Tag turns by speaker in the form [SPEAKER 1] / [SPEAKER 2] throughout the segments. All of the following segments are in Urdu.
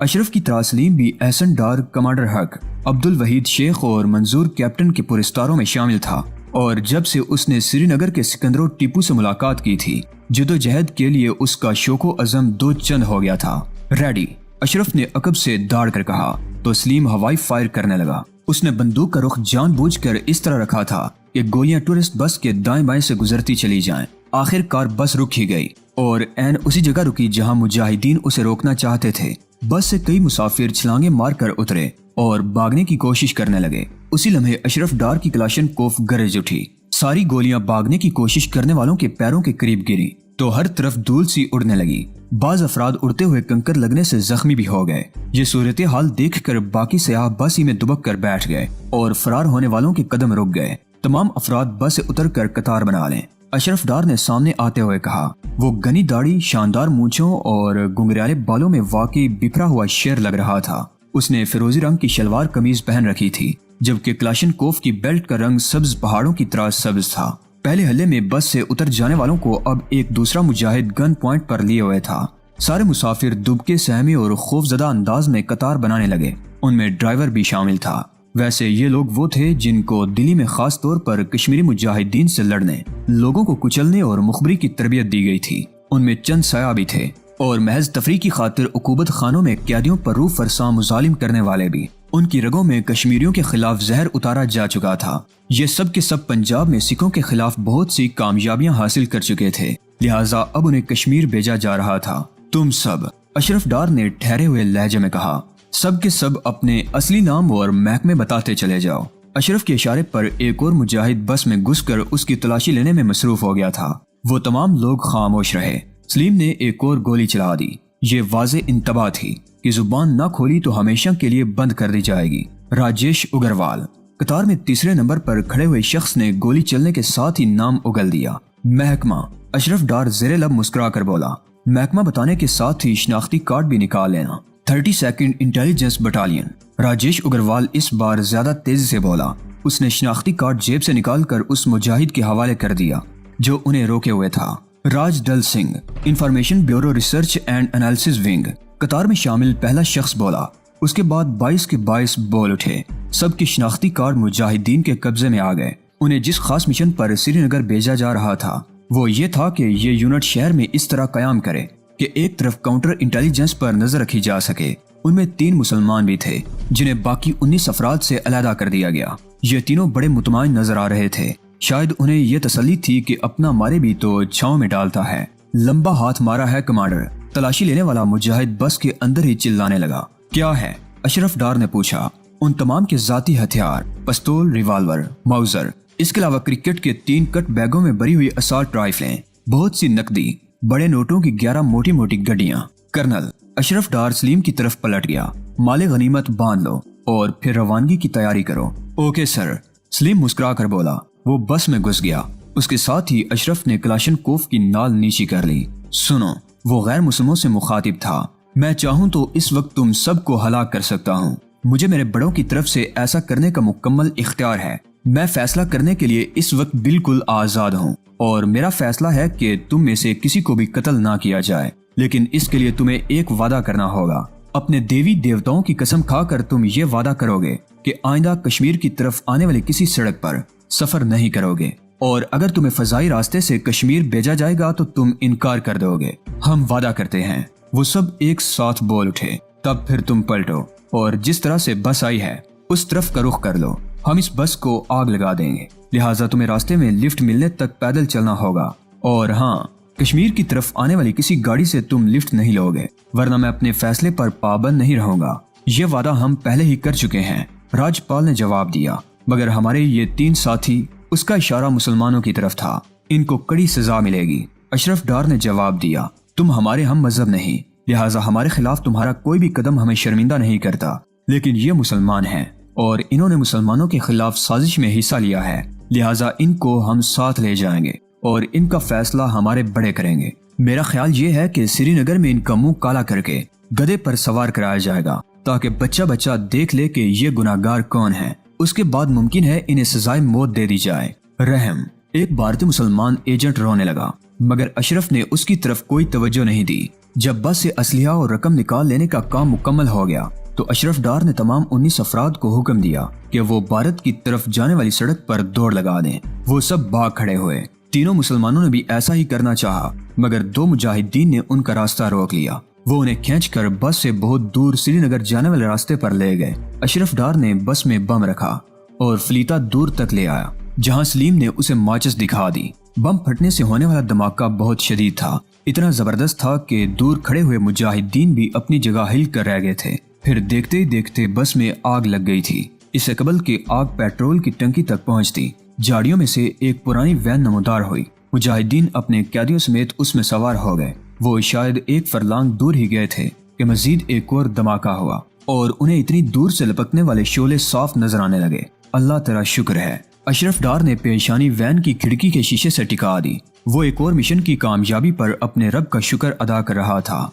[SPEAKER 1] اشرف کی طرح سلیم بھی احسن ڈار، کمانڈر حق، عبد الوحید شیخ اور منظور کیپٹن کے پرستاروں میں شامل تھا، اور جب سے اس نے سری نگر کے سکندر و ٹیپو سے ملاقات کی تھی جدوجہد کے لیے اس کا شوق و عزم دو چند ہو گیا تھا۔ ریڈی، اشرف نے عقب سے داڑ کر کہا تو سلیم ہوائی فائر کرنے لگا۔ اس نے بندوق کا رخ جان بوجھ کر اس طرح رکھا تھا کہ گولیاں ٹورسٹ بس کے دائیں بائیں سے گزرتی چلی جائیں۔ آخر کار بس رک ہی گئی اور عین اسی جگہ رکی جہاں مجاہدین اسے روکنا چاہتے تھے۔ بس سے کئی مسافر چھلانگیں مار کر اترے اور بھاگنے کی کوشش کرنے لگے۔ اسی لمحے اشرف ڈار کی کلاشن کوف گرج اٹھی۔ ساری گولیاں بھاگنے کی کوشش کرنے والوں کے پیروں کے قریب گری تو ہر طرف دھول سی اڑنے لگی۔ بعض افراد اڑتے ہوئے کنکر لگنے سے زخمی بھی ہو گئے۔ یہ صورتحال دیکھ کر باقی سیاح بس ہی میں دبک کر بیٹھ گئے اور فرار ہونے والوں کے قدم رک گئے۔ تمام افراد بس سے اتر کر قطار بنا لیں۔ اشرف ڈار نے سامنے آتے ہوئے کہا۔ وہ گنی داڑھی، شاندار مونچھوں اور گنگریالے بالوں میں واقعی بکھرا ہوا شیر لگ رہا تھا۔ اس نے فیروزی رنگ کی شلوار قمیض پہن رکھی تھی جبکہ کلاشن کوف کی بیلٹ کا رنگ سبز پہاڑوں کی طرح سبز تھا۔ پہلے حلے میں بس سے اتر جانے والوں کو اب ایک دوسرا مجاہد گن پوائنٹ پر لیے ہوئے تھا۔ سارے مسافر دبکے سہمے اور خوفزدہ انداز میں قطار بنانے لگے۔ ان میں ڈرائیور بھی شامل تھا۔ ویسے یہ لوگ وہ تھے جن کو دلی میں خاص طور پر کشمیری مجاہدین سے لڑنے، لوگوں کو کچلنے اور مخبری کی تربیت دی گئی تھی۔ ان میں چند سیاح بھی تھے اور محض تفریح کی خاطر عقوبت خانوں میں قیدیوں پر روح فرساں مظالم کرنے والے بھی۔ ان کی رگوں میں کشمیریوں کے خلاف زہر اتارا جا چکا تھا۔ یہ سب کے سب پنجاب میں سکھوں کے خلاف بہت سی کامیابیاں حاصل کر چکے تھے، لہٰذا اب انہیں کشمیر بھیجا جا رہا تھا۔ تم سب، اشرف ڈار نے ٹھہرے ہوئے لہجے میں کہا، سب کے سب اپنے اصلی نام اور محکمے بتاتے چلے جاؤ۔ اشرف کے اشارے پر ایک اور مجاہد بس میں گھس کر اس کی تلاشی لینے میں مصروف ہو گیا تھا۔ وہ تمام لوگ خاموش رہے۔ سلیم نے ایک اور گولی چلا دی۔ یہ واضح انتباہ تھی کہ زبان نہ کھولی تو ہمیشہ کے لیے بند کر دی جائے گی۔ راجیش اگروال، قطار میں تیسرے نمبر پر کھڑے ہوئے شخص نے گولی چلنے کے ساتھ ہی نام اگل دیا۔ محکمہ، اشرف ڈار زیر لب مسکرا کر بولا۔ محکمہ بتانے کے ساتھ ہی شناختی کارڈ بھی نکال لینا۔ 32 انٹیلیجنس بٹالین۔ راجیش اگروال اس بار زیادہ تیزی سے بولا۔ اس نے شناختی کارڈ جیب سے نکال کر اس مجاہد کے حوالے کر دیا جو انہیں روکے ہوئے تھا۔ Raj Dal Singh, information bureau research and analysis wing. قطار میں شامل پہلا شخص بولا۔ اس کے بعد 22 کے 22 بول اٹھے۔ سب کے شناختی کارڈ مجاہدین کے قبضے میں آ گئے۔ انہیں جس خاص مشن پر سری نگر بھیجا جا رہا تھا وہ یہ تھا کہ یہ یونٹ شہر میں اس طرح قیام کرے کہ ایک طرف کاؤنٹر انٹیلیجنس پر نظر رکھی جا سکے۔ ان میں 3 مسلمان بھی تھے جنہیں باقی 19 افراد سے علیحدہ کر دیا گیا۔ یہ تینوں بڑے مطمئن نظر آ رہے تھے۔ شاید انہیں یہ تسلی تھی کہ اپنا مارے بھی تو چھاؤں میں ڈالتا ہے۔ لمبا ہاتھ مارا ہے کمانڈر، تلاشی لینے والا مجاہد بس کے اندر ہی چلانے لگا۔ کیا ہے؟ اشرف ڈار نے پوچھا۔ ان تمام کے ذاتی ہتھیار، پستول، ریوالور، ماؤزر، اس کے علاوہ کرکٹ کے 3 کٹ بیگوں میں بھری ہوئی اسالٹ رائفلیں، بہت سی نقدی، بڑے نوٹوں کی 11 موٹی موٹی گڈیاں۔ کرنل، اشرف ڈار سلیم کی طرف پلٹ گیا۔ مال غنیمت باندھ لو اور پھر روانگی کی تیاری کرو۔ اوکے سر، سلیم مسکرا کر بولا۔ وہ بس میں گھس گیا۔ اس کے ساتھ ہی اشرف نے کلاشن کوف کی نال نیچی کر لی۔ سنو، وہ غیر مسلموں سے مخاطب تھا، میں چاہوں تو اس وقت تم سب کو ہلاک کر سکتا ہوں۔ مجھے میرے بڑوں کی طرف سے ایسا کرنے کا مکمل اختیار ہے۔ میں فیصلہ کرنے کے لیے اس وقت بالکل آزاد ہوں اور میرا فیصلہ ہے کہ تم میں سے کسی کو بھی قتل نہ کیا جائے، لیکن اس کے لیے تمہیں ایک وعدہ کرنا ہوگا۔ اپنے دیوی دیوتاؤں کی قسم کھا کر تم یہ وعدہ کرو گے کہ آئندہ کشمیر کی طرف آنے والی کسی سڑک پر سفر نہیں کرو گے، اور اگر تمہیں فضائی راستے سے کشمیر بھیجا جائے گا تو تم انکار کر دو گے۔ ہم وعدہ کرتے ہیں۔ وہ سب ایک ساتھ بول اٹھے۔ تب پھر تم پلٹو اور جس طرح سے بس آئی ہے اس طرف کا رخ کر لو۔ ہم اس بس کو آگ لگا دیں گے، لہٰذا تمہیں راستے میں لفٹ ملنے تک پیدل چلنا ہوگا۔ اور ہاں، کشمیر کی طرف آنے والی کسی گاڑی سے تم لفٹ نہیں لو گے، ورنہ میں اپنے فیصلے پر پابند نہیں رہوں گا۔ یہ وعدہ ہم پہلے ہی کر چکے ہیں، راجپال نے جواب دیا، مگر ہمارے یہ 3 ساتھی، اس کا اشارہ مسلمانوں کی طرف تھا، ان کو کڑی سزا ملے گی۔ اشرف ڈار نے جواب دیا، تم ہمارے ہم مذہب نہیں، لہٰذا ہمارے خلاف تمہارا کوئی بھی قدم ہمیں شرمندہ نہیں کرتا، لیکن یہ مسلمان ہیں اور انہوں نے مسلمانوں کے خلاف سازش میں حصہ لیا ہے، لہٰذا ان کو ہم ساتھ لے جائیں گے اور ان کا فیصلہ ہمارے بڑے کریں گے۔ میرا خیال یہ ہے کہ سری نگر میں ان کا منہ کالا کر کے گدھے پر سوار کرایا جائے گا تاکہ بچہ بچہ دیکھ لے کہ یہ گناہگار کون ہے۔ اس کے بعد ممکن ہے انہیں سزائے موت دے دی جائے۔ رحم، ایک بھارتی مسلمان ایجنٹ رونے لگا، مگر اشرف نے اس کی طرف کوئی توجہ نہیں دی۔ جب بس سے اسلحہ اور رقم نکال لینے کا کام مکمل ہو گیا تو اشرف ڈار نے تمام 19 افراد کو حکم دیا کہ وہ بھارت کی طرف جانے والی سڑک پر دوڑ لگا دیں۔ وہ سب بھاگ کھڑے ہوئے۔ تینوں مسلمانوں نے بھی ایسا ہی کرنا چاہا، مگر 2 مجاہدین نے ان کا راستہ روک لیا۔ وہ انہیں کھینچ کر بس سے بہت دور سری نگر جانے والے راستے پر لے گئے۔ اشرف ڈار نے بس میں بم رکھا اور فلیتا دور تک لے آیا، جہاں سلیم نے اسے ماچس دکھا دی۔ بم پھٹنے سے ہونے والا دھماکہ بہت شدید تھا، اتنا زبردست تھا کہ دور کھڑے ہوئے مجاہدین بھی اپنی جگہ ہل کر رہ گئے تھے۔ پھر دیکھتے ہی دیکھتے بس میں آگ لگ گئی تھی۔ اس سے قبل کہ آگ پیٹرول کی ٹنکی تک پہنچتی، جاڑیوں میں سے ایک پرانی وین نمودار ہوئی۔ مجاہدین اپنے قیدیوں سمیت اس میں سوار ہو گئے۔ وہ شاید 1 فرلانگ دور ہی گئے تھے کہ مزید ایک اور دھماکہ ہوا اور انہیں اتنی دور سے لپکنے والے شعلے صاف نظر آنے لگے۔ اللہ تیرا شکر ہے۔ اشرف ڈار نے پیشانی وین کی کھڑکی کے شیشے سے ٹکا دی۔ وہ ایک اور مشن کی کامیابی پر اپنے رب کا شکر ادا کر رہا تھا۔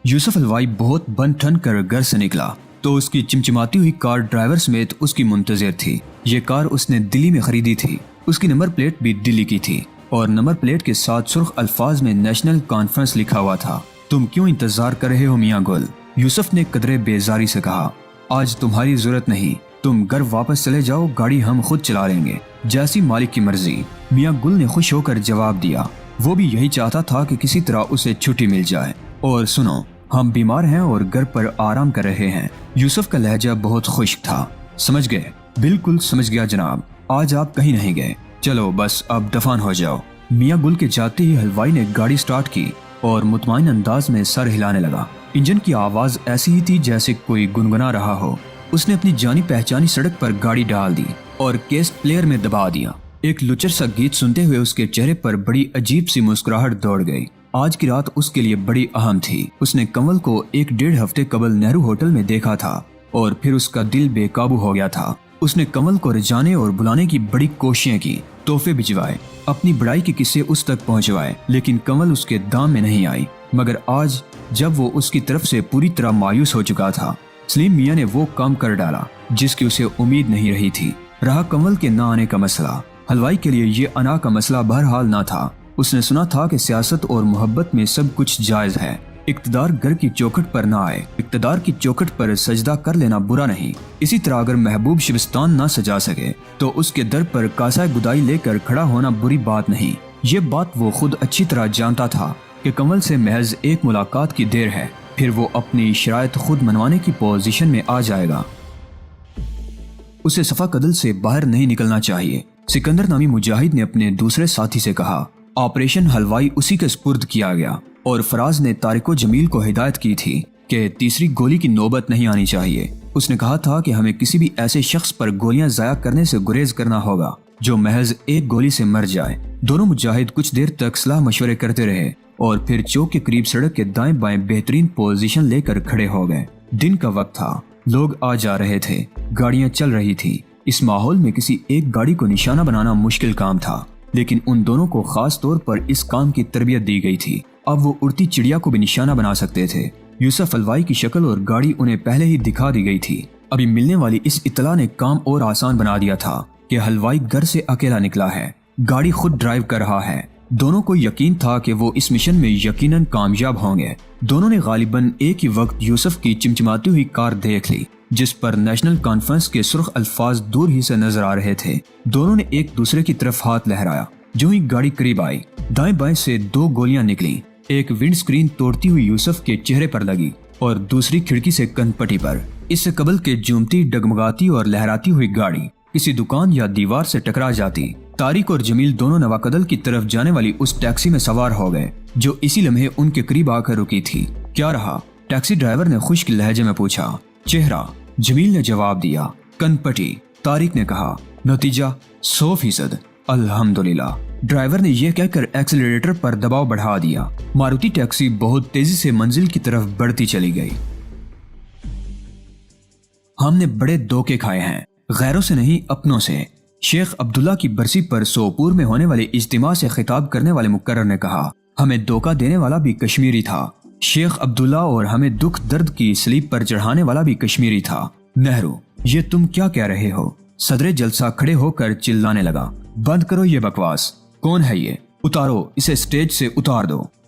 [SPEAKER 1] یوسف حلوائی بہت بن ٹھن کر گھر سے نکلا تو اس کی چمچماتی ہوئی کار ڈرائیور سمیت اس کی منتظر تھی۔ یہ کار اس نے دلی میں خریدی تھی۔ اس کی نمبر پلیٹ بھی دلی کی تھی اور نمبر پلیٹ کے ساتھ سرخ الفاظ میں نیشنل کانفرنس لکھا ہوا تھا۔ تم کیوں انتظار کر رہے ہو میاں گل؟ یوسف نے قدرے بیزاری سے کہا۔ آج تمہاری ضرورت نہیں، تم گھر واپس چلے جاؤ، گاڑی ہم خود چلا لیں گے، جیسی مالک کی مرضی۔ میاں گل نے خوش ہو کر جواب دیا۔ وہ بھی یہی چاہتا تھا کہ کسی طرح اسے چھٹی مل جائے۔ اور سنو، ہم بیمار ہیں اور گھر پر آرام کر رہے ہیں۔ یوسف کا لہجہ بہت خشک تھا۔ سمجھ گئے؟ بالکل سمجھ گیا جناب، آج آپ کہیں نہیں گئے، چلو بس اب دفان ہو جاؤ۔ میاں گل کے جاتے ہی حلوائی نے گاڑی سٹارٹ کی اور مطمئن انداز میں سر ہلانے لگا۔ انجن کی آواز ایسی ہی تھی جیسے کوئی گنگنا رہا ہو۔ اس نے اپنی جانی پہچانی سڑک پر گاڑی ڈال دی اور کیسٹ پلیئر میں دبا دیا۔ ایک لچر سا گیت سنتے ہوئے اس کے چہرے پر بڑی عجیب سی مسکراہٹ دوڑ گئی۔ آج کی رات اس کے لیے بڑی اہم تھی۔ اس نے کنول کو 1-1.5 ہفتے قبل نہرو ہوٹل میں دیکھا تھا اور پھر اس کا دل بے قابو ہو گیا تھا۔ اس نے کنول کو رجانے اور بلانے کی بڑی کوششیں کی، تحفے بھجوائے، اپنی بڑائی کے قصے اس تک پہنچوائے، لیکن کنول اس کے دام میں نہیں آئی۔ مگر آج جب وہ اس کی طرف سے پوری طرح مایوس ہو چکا تھا، سلیم میاں نے وہ کام کر ڈالا جس کی اسے امید نہیں رہی تھی۔ رہا کنول کے نہ آنے کا مسئلہ، حلوائی کے لیے یہ انا کا مسئلہ بہرحال نہ تھا۔ اس نے سنا تھا کہ سیاست اور محبت میں سب کچھ جائز ہے۔ اقتدار گھر کی چوکھٹ پر نہ آئے، اقتدار کی چوکھٹ پر سجدہ کر لینا برا نہیں۔ اسی طرح اگر محبوب شبستان نہ سجا سکے تو اس کے در پر کاسہ گدائی لے کر کھڑا ہونا بری بات نہیں۔ یہ بات وہ خود اچھی طرح جانتا تھا کہ کنول سے محض ایک ملاقات کی دیر ہے، پھر وہ اپنی شرائط خود منوانے کی پوزیشن میں آ جائے گا۔ اسے صفا قدل سے باہر نہیں نکلنا چاہیے۔ سکندر نامی مجاہد نے اپنے دوسرے ساتھی سے کہا۔ آپریشن حلوائی اسی کے سپرد کیا گیا اور فراز نے طارق و جمیل کو ہدایت کی تھی کہ تیسری گولی کی نوبت نہیں آنی چاہیے۔ اس نے کہا تھا کہ ہمیں کسی بھی ایسے شخص پر گولیاں ضائع کرنے سے گریز کرنا ہوگا جو محض ایک گولی سے مر جائے۔ دونوں مجاہد کچھ دیر تک صلاح مشورے کرتے رہے اور پھر چوک کے قریب سڑک کے دائیں بائیں بہترین پوزیشن لے کر کھڑے ہو گئے۔ دن کا وقت تھا، لوگ آ جا رہے تھے، گاڑیاں چل رہی تھی۔ اس ماحول میں کسی ایک گاڑی کو نشانہ بنانا مشکل کام تھا، لیکن ان دونوں کو خاص طور پر اس کام کی تربیت دی گئی تھی۔ اب وہ اڑتی چڑیا کو بھی نشانہ بنا سکتے تھے۔ یوسف حلوائی کی شکل اور گاڑی انہیں پہلے ہی دکھا دی گئی تھی۔ ابھی ملنے والی اس اطلاع نے کام اور آسان بنا دیا تھا کہ حلوائی گھر سے اکیلا نکلا ہے، گاڑی خود ڈرائیو کر رہا ہے۔ دونوں کو یقین تھا کہ وہ اس مشن میں یقیناً کامیاب ہوں گے۔ دونوں نے غالباً ایک ہی وقت یوسف کی چمچماتی ہوئی کار دیکھ لی جس پر نیشنل کانفرنس کے سرخ الفاظ دور ہی سے نظر آ رہے تھے۔ دونوں نے ایک دوسرے کی طرف ہاتھ لہرایا۔ جو ہی گاڑی قریب آئی، دائیں بائیں سے 2 گولیاں نکلیں۔ ایک ونڈ سکرین توڑتی ہوئی یوسف کے چہرے پر لگی اور دوسری کھڑکی سے کن پٹی پر۔ اس سے قبل کے جومتی، ڈگمگاتی اور لہراتی ہوئی گاڑی کسی دکان یا دیوار سے ٹکرا جاتی، طارق اور جمیل دونوں نواقدل کی طرف جانے والی اس ٹیکسی میں سوار ہو گئے جو اسی لمحے ان کے قریب آ کر رکی تھی۔ کیا رہا؟ ٹیکسی ڈرائیور نے خشک لہجے میں پوچھا۔ چہرہ، جمیل نے جواب دیا۔ کن پٹی، طارق نے کہا۔ نتیجہ 100%۔ الحمدللہ۔ ڈرائیور نے یہ کہہ کر ایکسلریٹر پر دباؤ بڑھا دیا۔ ماروتی ٹیکسی بہت تیزی سے منزل کی طرف بڑھتی چلی گئی۔ ہم نے بڑے دھوکے کھائے ہیں، غیروں سے نہیں اپنوں سے۔ شیخ عبداللہ کی برسی پر سوپور میں ہونے والے اجتماع سے خطاب کرنے والے مقرر نے کہا۔ ہمیں دھوکہ دینے والا بھی کشمیری تھا، شیخ عبداللہ، اور ہمیں دکھ درد کی سلیب پر چڑھانے والا بھی کشمیری تھا۔ نہرو، یہ تم کیا کہہ رہے ہو؟ صدر جلسہ کھڑے ہو کر چلانے لگا۔ بند کرو یہ بکواس۔ کون ہے یہ؟ اتارو اسے، سٹیج سے اتار دو۔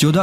[SPEAKER 1] 14